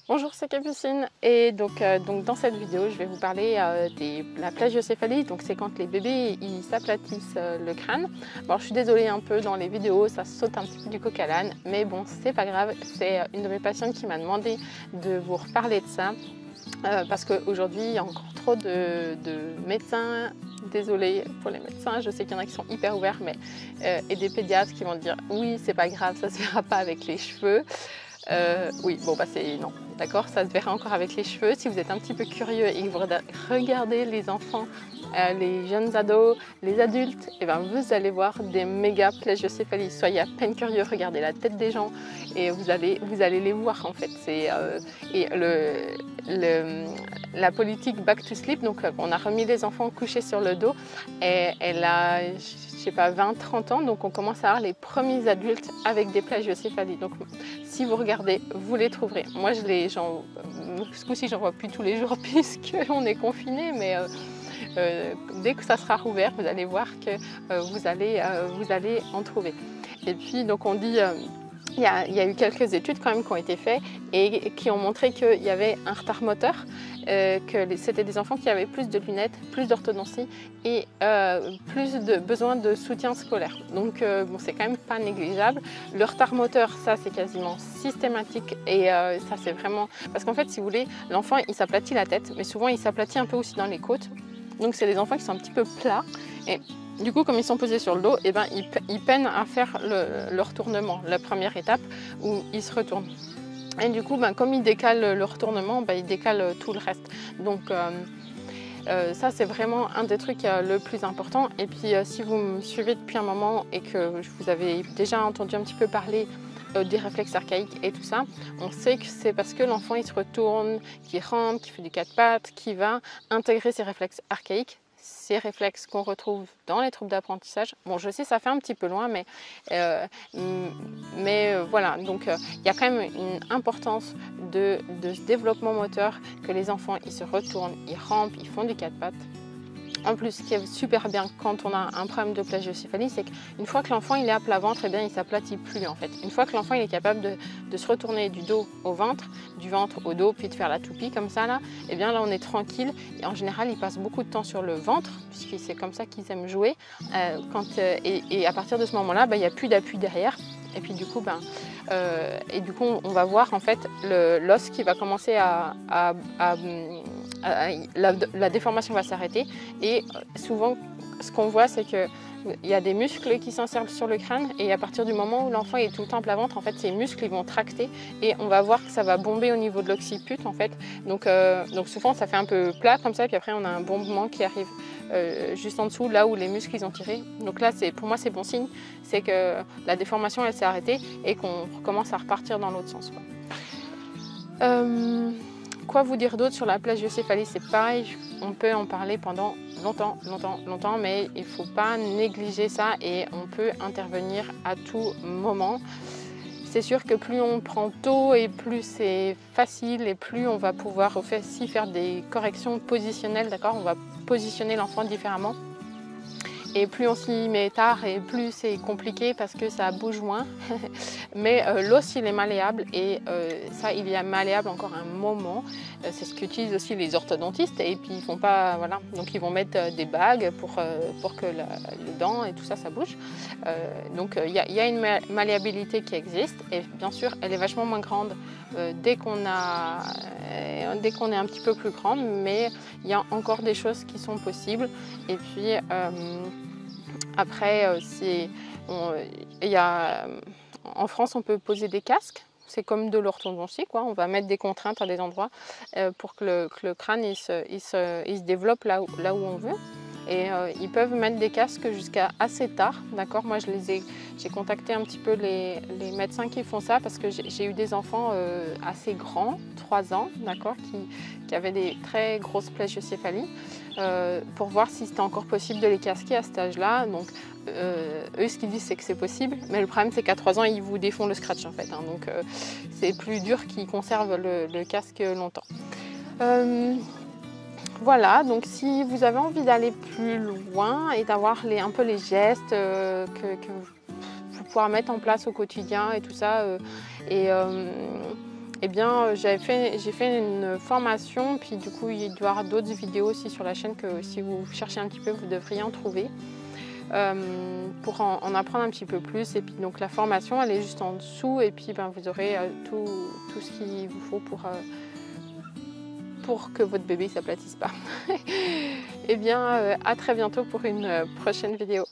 Bonjour, c'est Capucine et donc dans cette vidéo je vais vous parler de la plagiocéphalie. Donc c'est quand les bébés ils s'aplatissent le crâne. Alors je suis désolée un peu dans les vidéos, ça saute un petit peu du coq à l'âne, mais bon c'est pas grave. C'est une de mes patientes qui m'a demandé de vous reparler de ça parce qu'aujourd'hui il y a encore trop de médecins. Désolée pour les médecins, je sais qu'il y en a qui sont hyper ouverts, mais et des pédiatres qui vont dire oui c'est pas grave, ça se verra pas avec les cheveux. Oui, bon bah c'est non, d'accord, ça se verra encore avec les cheveux. Si vous êtes un petit peu curieux et que vous regardez les enfants, les jeunes ados, les adultes, et ben vous allez voir des méga plagiocéphalies. Soyez à peine curieux, regardez la tête des gens et vous allez les voir en fait. Et la politique back to sleep, donc on a remis les enfants couchés sur le dos et elle a, je sais pas, 20-30 ans, donc on commence à avoir les premiers adultes avec des plagiocéphalies. Donc si vous regardez, vous les trouverez. Moi, ce coup-ci, j'en vois plus tous les jours puisqu'on est confiné, mais dès que ça sera rouvert, vous allez voir que vous allez en trouver. Et puis, donc on dit... il y a eu quelques études quand même qui ont été faites et qui ont montré qu'il y avait un retard moteur, que c'était des enfants qui avaient plus de lunettes, plus d'orthodontie et plus de besoin de soutien scolaire. Donc bon, c'est quand même pas négligeable. Le retard moteur, ça c'est quasiment systématique et ça c'est vraiment... Parce qu'en fait, si vous voulez, l'enfant il s'aplatit la tête, mais souvent il s'aplatit un peu aussi dans les côtes. Donc c'est des enfants qui sont un petit peu plats et du coup, comme ils sont posés sur le dos, eh ben, ils peinent à faire le retournement, la première étape où ils se retournent. Et du coup, ben, comme ils décalent le retournement, ben, ils décalent tout le reste. Donc ça, c'est vraiment un des trucs le plus important. Et puis, si vous me suivez depuis un moment et que vous avez déjà entendu un petit peu parler des réflexes archaïques et tout ça, on sait que c'est parce que l'enfant il se retourne, qu'il rampe, qu'il fait du quatre pattes, qu'il va intégrer ces réflexes archaïques, ces réflexes qu'on retrouve dans les troubles d'apprentissage. Bon, je sais, ça fait un petit peu loin, mais voilà, donc il y a quand même une importance de ce développement moteur, que les enfants ils se retournent, ils rampent, ils font du quatre pattes. En plus, ce qui est super bien quand on a un problème de plagiocéphalie, c'est qu'une fois que l'enfant il est à plat ventre, eh bien, il s'aplatit plus en fait. Une fois que l'enfant il est capable de se retourner du dos au ventre, du ventre au dos, puis de faire la toupie comme ça là, eh bien là on est tranquille. Et en général, ils passent beaucoup de temps sur le ventre, puisque c'est comme ça qu'ils aiment jouer. Et à partir de ce moment-là, il n'y a plus d'appui derrière. Et puis du coup, on va voir en fait l'os qui va commencer la déformation va s'arrêter et souvent ce qu'on voit c'est qu'il y a des muscles qui s'insèrent sur le crâne et à partir du moment où l'enfant est tout le temps plat ventre, en fait ces muscles ils vont tracter et on va voir que ça va bomber au niveau de l'occiput en fait. Donc souvent ça fait un peu plat comme ça puis après on a un bombement qui arrive juste en dessous là où les muscles ils ont tiré. Donc là pour moi c'est bon signe, c'est que la déformation elle s'est arrêtée et qu'on recommence à repartir dans l'autre sens, quoi. Quoi vous dire d'autre sur la plagiocéphalie? C'est pareil, on peut en parler pendant longtemps, mais il ne faut pas négliger ça et on peut intervenir à tout moment. C'est sûr que plus on prend tôt et plus c'est facile et plus on va pouvoir aussi faire des corrections positionnelles, d'accord? On va positionner l'enfant différemment. Et plus on s'y met tard et plus c'est compliqué parce que ça bouge moins. Mais l'os il est malléable et ça il est malléable encore un moment. C'est ce qu'utilisent aussi les orthodontistes et puis ils font pas, voilà, donc ils vont mettre des bagues pour que les dents et tout ça bouge. Donc il y a une malléabilité qui existe et bien sûr elle est vachement moins grande dès qu'on est un petit peu plus grande, mais il y a encore des choses qui sont possibles. Et puis après, en France, on peut poser des casques. C'est comme de l'orthodontie, quoi. On va mettre des contraintes à des endroits pour que le crâne il se développe là où on veut. Et ils peuvent mettre des casques jusqu'à assez tard, d'accord. Moi, j'ai contacté un petit peu les médecins qui font ça parce que j'ai eu des enfants assez grands, 3 ans, d'accord, qui avaient des très grosses plagiocéphalies. Pour voir si c'était encore possible de les casquer à cet âge-là. Donc eux, ce qu'ils disent, c'est que c'est possible, mais le problème, c'est qu'à 3 ans, ils vous défont le scratch en fait, hein. Donc c'est plus dur qu'ils conservent le casque longtemps. Voilà, donc si vous avez envie d'aller plus loin et d'avoir un peu les gestes que vous pouvoir mettre en place au quotidien et tout ça, eh bien j'ai fait une formation, puis du coup il doit y avoir d'autres vidéos aussi sur la chaîne que si vous cherchez un petit peu, vous devriez en trouver. Pour en apprendre un petit peu plus. Et puis donc la formation elle est juste en dessous, et puis vous aurez tout ce qu'il vous faut pour que votre bébé ne s'aplatisse pas. Et bien à très bientôt pour une prochaine vidéo.